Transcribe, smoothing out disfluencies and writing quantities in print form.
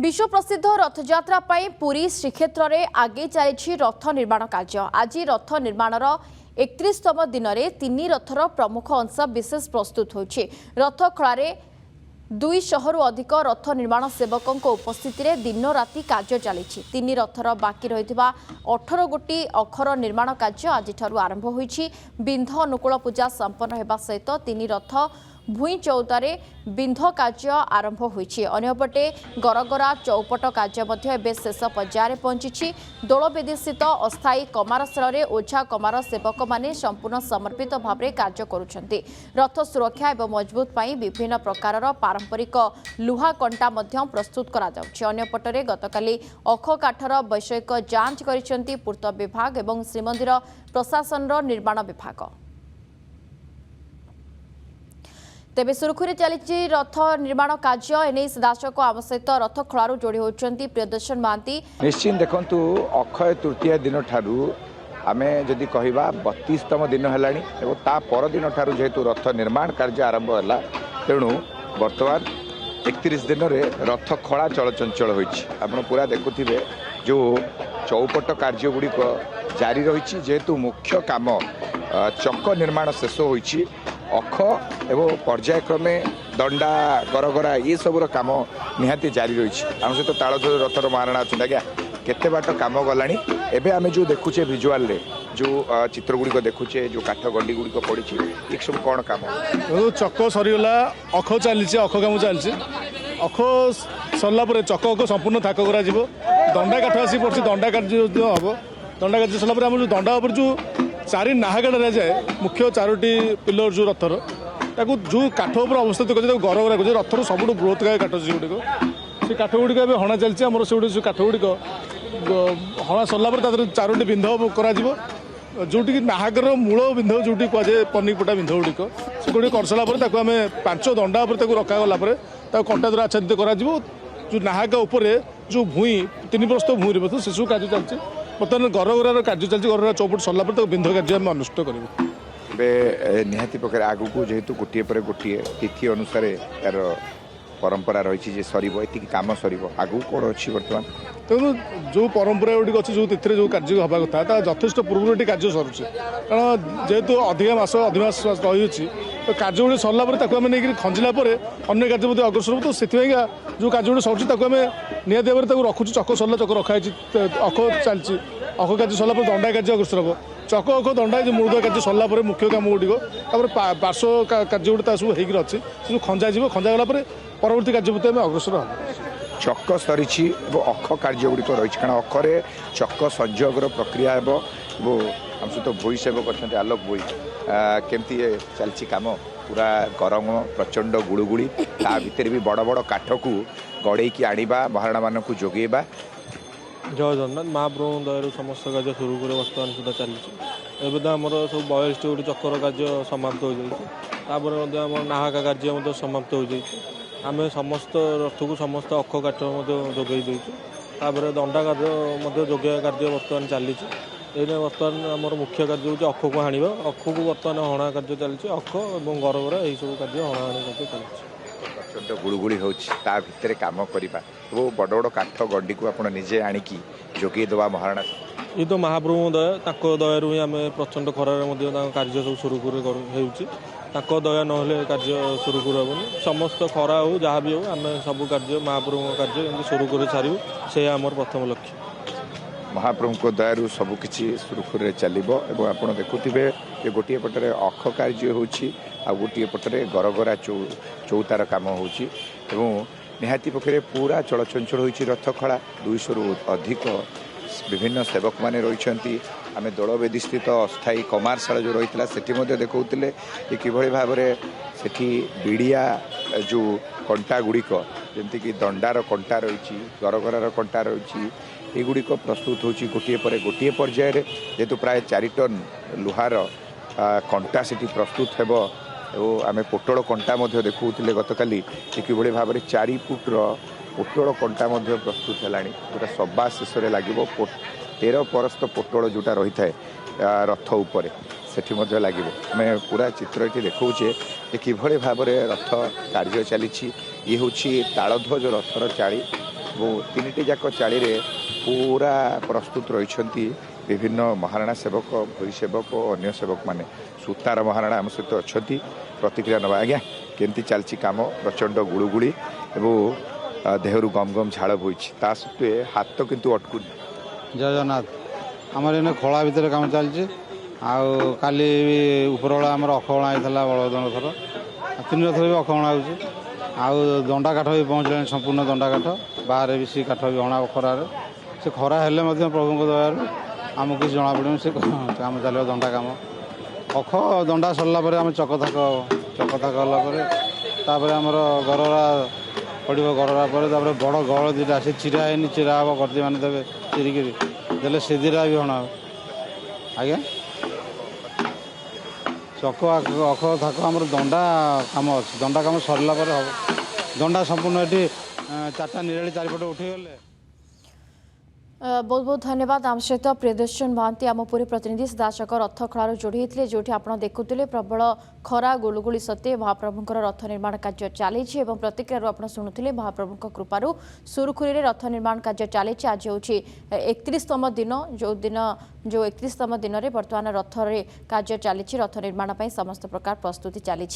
विश्व प्रसिद्ध रथयात्रा पुरी श्रीक्षेत्र में आगे चली रथ निर्माण कार्य। आज रथ निर्माणर 31तम दिन में 3 रथर प्रमुख अंश विशेष प्रस्तुत होछि। रथ खଳାରେ 200 अधिक रथ निर्माण सेवकों उपस्थिति में दिन राति कार्य चली। 3 रथर बाकी रही 18 गोटी अखर निर्माण कार्य आज आरंभ होइछि। बिंध अनुकूल पूजा संपन्न होगा सहित 3 रथ भूई चौतारे बिंध कार्य आरंभ होइछि। अन्यपटे गरगरा चौपट कार्य शेष पर्यायर पहुंची। दोलवेदी स्थित अस्थायी कमारशाल में ओझा कमार सेवक माने संपूर्ण समर्पित भाव में कार्य करुछन्ति। रथ सुरक्षा एवं मजबूत पाई विभिन्न प्रकार पारंपरिक लुहा कंटा मध्य प्रस्तुत करा जाउछि। अन्यपटरे गतकाली अख काठर वैषयिक जांच करिसेंति पूर्त विभाग एवं श्रीमंदिर प्रशासन निर्माण विभाग। तेबे सुरखुरी चली रथ निर्माण कार्य एने सीधासख आम सहित रथ खଳାରୁ जोड़ी होती प्रियदर्शन महांती। निश्चित देखु अक्षय तृतीय दिन ठारू आमे जदि कहवा 32तम दिन है ता परदिन ठारू जेहेतु रथ निर्माण कार्य आरंभ है तेणु बर्तमान 31 दिन में रथ खड़ा चलचंचल होती आप पूरा देखुवे जो चौपट कार्य गुड़िक जारी रही जेहेतु मुख्य काम चक निर्माण शेष होती अख एवं पर्यायक्रमे दंडा गरगरा ये सबूर कम निहाती जारी रही आम सहित तालध्वज रथर महाराणा अच्छा आज्ञा केते बाट कम गलानी एबे आमे जो देखुचे विजुअल रे जो चित्र गुड़िक देखुचे जो काठ गंडी गुड़िक पड़ी ये सब कौन काम चक सरीगला अख चली अख काम चलती अख सरला चक संपूर्ण थाक करा दंडा काठ आसी पड़ी दंडा काठ जो हम दंडा काठ सरला आम जो दंडा उपर जो 4 नाहागढ़ जाए मुख्य 4टी पिलर जो रथर ताकू जो काठ उपर अवस्थित कर गरगरा कर रथर सब बृहत काठ से गुड़िक से काठ गुड़िक हणा चलती आम से काठ गुड़िक हणा सरला 4टी बिंध जोटि नाहागर मूल बिंध जोटि कहुए पनिपटा बिंध गुड़िक से गुड़ी कर सारापर आम 5 दंडा रखागला कंटा द्वारा आच्छादित कर जो नाहाग उपर जो भूई 3 प्रस्थ भूई रही से सब कार्य चलती बर्तमान गरगरार कार्य चलती गरगरा चौपट सरला बिंध कार्य आम अनुष्ठ कर निहाती प्रकार आगू जेहेतु गोटे पर गोटे तिथि अनुसार यार परंपरा रही सर कम सर आगू कौन अच्छी बर्तमान तेणु जो परंपरा गुड़ी अच्छी जो तिथि जो कार्य हवा कथा यथेष पूर्व कार्य सरुचे कारण जेहेतु अधिक मास रही तो कार्य गुड़ी सरला आम नहीं खंजिला अन्य कार्य अग्रसर तो से जो कार्य गुड़ी सरुचे आम निहती भाव में रखुच्छे चक सरला चक रखाई अख चलती अख कार्य सरला दंडा कार्य अग्रसर हम चक अख दंडा जो मूर्ध कार्य सरला मुख्य कम गुड़िक पार्श्व कार्य गुड़ी सब होकर अच्छी से खंजा खंजागला परवर्ती कार्य प्रति अग्रसर हम चक सरी अख कार्य गुड़िक रही कारण अखरे चक संयोगर प्रक्रिया हम आम सहित भोई सेवक अच्छा आलोक भोई केमती चलती कम पूरा गरम प्रचंड गुड़ुगुड़ी ता भितर भी बड़ बड़ काठ को गड़े आनिबा महाराणा मानक जोगेबा जय जगन्नाथ महाप्रभु दयारू समस्त कार्य सुरुखुरे बर्तमान सुधा चलती एवं आमर सब 42 गोटी चक्कर कार्य समाप्त हो जापर आम नाहाका कार्य समाप्त हो जाए आम समस्त रथ को समस्त अख काठ जोगे देपर दंडा कार्य जोगे कार्य बर्तमान चली बर्तमान आमर मुख्य कार्य होगी अख को हाण अख को बर्तमान हणा कार्य चलती अख और गरगरा यही सब कार्य हणाहाणी कार्य चलती प्रचंड गुड़गुड़ी होता भितर कम करवा वो बड़ बड़ काठ गंडी को आप निजे आणिकी जोगे देवा महाराणा ये तो महाप्रभु दया दयारू ही आम प्रचंड खरार कार्य सब सुरुखुरे हो दया ना कार्य सुरुखुर हेनी समस्त खरा हो जहाँ भी हो आम सब कार्य महाप्रभु कार्य सुरुखुरे सारू से आमर प्रथम लक्ष्य महाप्रभु दयारू सबकि सुरुखुरे चलो और आप देखुवे ये गोटे पटरे अख कार्य हो गोटे पटरे गरगरा चौतार कम हो निहाती पक्षे पूरा चलचंचल होती रथ खड़ा 200 रु अधिक विभिन्न सेवक माने रही आम दोलवेदी स्थित अस्थायी कमारशाल जो रही से देखते कि किभली भाव में सेठी बिड़िया जो कंटा गुड़िक जमीक दंडार कंटा रही गरगरार कंटा रही युड़िक प्रस्तुत होची गोटे पर गोटे पर्यायर जेहेतु प्राय 4 टन लुहार कंटा से प्रस्तुत हेब आम पोटल कंटा देखुले गतकाली कि भाव में 4 फुट्र पोटल कंटा प्रस्तुत है जोटा सभा शेष में लगे 13 परस्त पोटल जोटा रही है रथ उपर से लगे आम पूरा चित्र ये देखौचे कि भाव में रथ कार्य चली ये हूँ तालध्वज रथर चाली ତିନିଟି ଯାକ ଚାଳିରେ ପୁରା ପ୍ରସ୍ତୁତ ରହିଛନ୍ତି ବିଭିନ୍ନ ମହାରଣା ସେବକ ଭୂଇ ସେବକ ଓ ଅନ୍ୟ ସେବକ ମାନେ। ସୁତାର ମହାରଣା ଆମ ସହିତ ଅଛନ୍ତି, ପ୍ରତିକ୍ରିୟା ନେବା। ଆଜ୍ଞା, କେମିତି ଚାଲିଛି କାମ? ପ୍ରଚଣ୍ଡ ଗୁଳୁଗୁଳି ଏବଂ ଦେହରୁ ଗମ୍ ଗମ୍ ଝାଳ ବୋହିଛି, ତା ସତ୍ତ୍ୱେ ହାତ କିନ୍ତୁ ଅଟକୁନି। ଜୟ ଜଗନ୍ନାଥ। ଆମର ଏଇନେ ଖୋଳା ଭିତରେ କାମ ଚାଲିଛି। ଆଉ କାଲି ଉପରବେଳା ଆମର ଅଖହଣା ହେଇଥିଲା ବଳଭଦ୍ରଙ୍କ ଥର, 3 ରଥରେ ବି ଅଖହଣା ହେଉଛି। ଆଉ ଦଣ୍ଡା କାଠ ବି ପହଞ୍ଚିଲାଣି, ସମ୍ପୂର୍ଣ୍ଣ ଦଣ୍ଡା କାଠ। ବାହାରେ ବି ସେ କାଠ ବି ହଣା ଖରାରେ। ସେ ଖରା ହେଲେ ମଧ୍ୟ ପ୍ରଭୁଙ୍କ ଦୟାରୁ ଆମକୁ କିଛି ଜଣାପଡ଼ିବନି, ସେ କାମ ଚାଲିବ ଦଣ୍ଡା କାମ। ଅଖ ଦଣ୍ଡା ସରିଲା ପରେ ଆମେ ଚକ ଥାକ ହେଲା ପରେ ତାପରେ ଆମର ଗରରା ପଡ଼ିବ। ଗରରା ପରେ ତାପରେ ବଡ଼ ଗହଳ ଦୁଇଟା ସେ ଚିରା ହେଇନି, ଚିରା ହେବ, ଗର୍ଦି ମାନେ ଦେବେ, ଚିରିକିରି ଦେଲେ ସେ ଦୁଇଟା ବି ହଣା ହେବ। ଆଜ୍ଞା, ଚକ ଅଖ ଥାକ ଆମର ଦଣ୍ଡା କାମ ଅଛି। ଦଣ୍ଡା କାମ ସରିଲା ପରେ ହେବ। ଦଣ୍ଡା ସମ୍ପୂର୍ଣ୍ଣ ଏଠି 4ଟା ନିରାଳି ଚାରିପଟେ ଉଠିଗଲେ। बहुत बहुत धन्यवाद। आम सहित प्रियदर्शन महांती आम पुरी प्रतिनिधि सीधासख रथ खଳାରୁ जोड़ी होते, जो आपड़ देखुले प्रबल खरा गुलुगुली सत्वे महाप्रभुंर रथ निर्माण कार्य चली। प्रतिक्रिया आप शुणुले महाप्रभु कृपार सुरुखुरी रथ निर्माण कार्य चली। आज हूँ 31तम दिन, जो 31तम दिन में बर्तमान रथ कार्य चली। रथ निर्माण समस्त प्रकार प्रस्तुति चली।